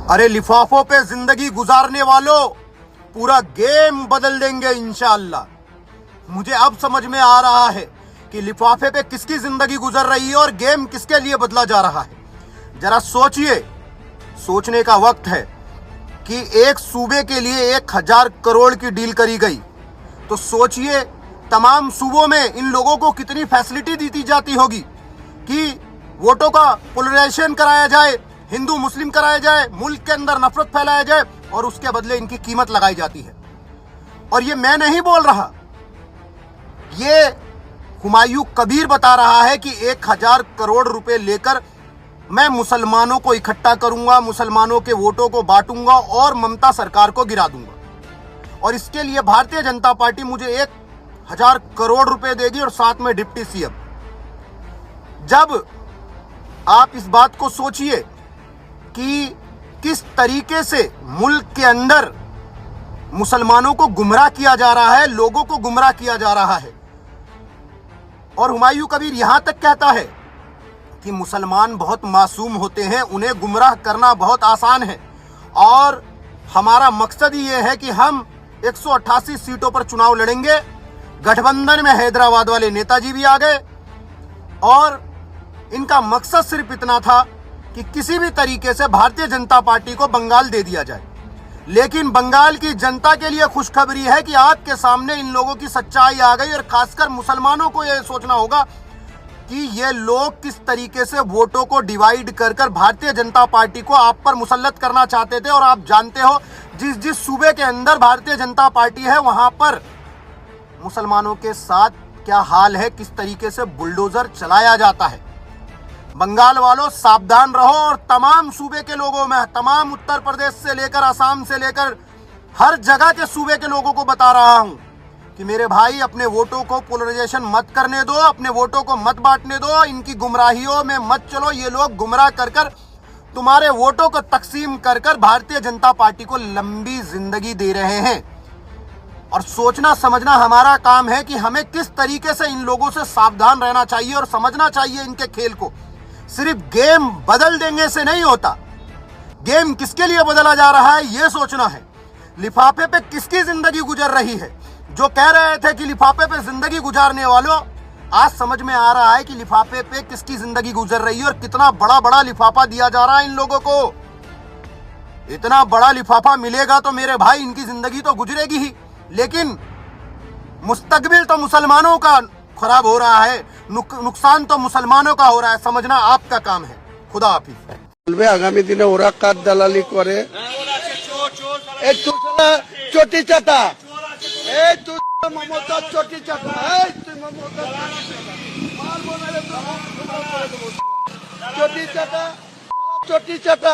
अरे लिफाफों पे जिंदगी गुजारने वालों, पूरा गेम बदल देंगे इंशाअल्लाह। मुझे अब समझ में आ रहा है कि लिफाफे पे किसकी जिंदगी गुजर रही है और गेम किसके लिए बदला जा रहा है। जरा सोचिए, सोचने का वक्त है कि एक सूबे के लिए 1000 करोड़ की डील करी गई, तो सोचिए तमाम सूबों में इन लोगों को कितनी फैसिलिटी दी जाती होगी कि वोटों का पोलराइजेशन कराया जाए, हिंदू मुस्लिम कराया जाए, मुल्क के अंदर नफरत फैलाया जाए और उसके बदले इनकी कीमत लगाई जाती है। और ये मैं नहीं बोल रहा, ये हुमायूं कबीर बता रहा है कि 1000 करोड़ रुपए लेकर मैं मुसलमानों को इकट्ठा करूंगा, मुसलमानों के वोटों को बांटूंगा और ममता सरकार को गिरा दूंगा। और इसके लिए भारतीय जनता पार्टी मुझे 1000 करोड़ रुपए देगी और साथ में डिप्टी सीएम। जब आप इस बात को सोचिए कि किस तरीके से मुल्क के अंदर मुसलमानों को गुमराह किया जा रहा है, लोगों को गुमराह किया जा रहा है। और हुमायूं कबीर यहां तक कहता है कि मुसलमान बहुत मासूम होते हैं, उन्हें गुमराह करना बहुत आसान है। और हमारा मकसद ही ये है कि हम 188 सीटों पर चुनाव लड़ेंगे। गठबंधन में हैदराबाद वाले नेताजी भी आ गए और इनका मकसद सिर्फ इतना था कि किसी भी तरीके से भारतीय जनता पार्टी को बंगाल दे दिया जाए। लेकिन बंगाल की जनता के लिए खुशखबरी है कि आपके सामने इन लोगों की सच्चाई आ गई और खासकर मुसलमानों को यह सोचना होगा कि ये लोग किस तरीके से वोटों को डिवाइड कर कर भारतीय जनता पार्टी को आप पर मुसल्लत करना चाहते थे। और आप जानते हो जिस जिस सूबे के अंदर भारतीय जनता पार्टी है वहां पर मुसलमानों के साथ क्या हाल है, किस तरीके से बुलडोजर चलाया जाता है। बंगाल वालों सावधान रहो। और तमाम सूबे के लोगों में, तमाम उत्तर प्रदेश से लेकर असम से लेकर हर जगह के सूबे के लोगों को बता रहा हूं कि मेरे भाई अपने वोटों को पोलराइजेशन मत करने दो, अपने वोटों को मत बांटने दो, इनकी गुमराहियों में मत चलो। ये लोग गुमराह कर कर तुम्हारे वोटों को तकसीम कर कर भारतीय जनता पार्टी को लंबी जिंदगी दे रहे हैं। और सोचना समझना हमारा काम है कि हमें किस तरीके से इन लोगों से सावधान रहना चाहिए और समझना चाहिए इनके खेल को। सिर्फ गेम बदल देंगे से नहीं होता, गेम किसके लिए बदला जा रहा है ये सोचना है। लिफाफे पे किसकी जिंदगी गुजर रही है। जो कह रहे थे कि लिफाफे पे जिंदगी गुजारने वालों, आज समझ में आ रहा है कि लिफाफे पे किसकी जिंदगी गुजर रही है और कितना बड़ा बड़ा लिफाफा दिया जा रहा है इन लोगों को। इतना बड़ा लिफाफा मिलेगा तो मेरे भाई इनकी जिंदगी तो गुजरेगी ही, लेकिन मुस्तकबिल तो मुसलमानों का खराब हो रहा है, नुकसान तो मुसलमानों का हो रहा है। समझना आपका काम है। खुदा हाफिज। आगामी दिने ओरा काट दालाली करे चोटी चाटा ममता चोटी चाटा चोटी चाटा चोटी चाटा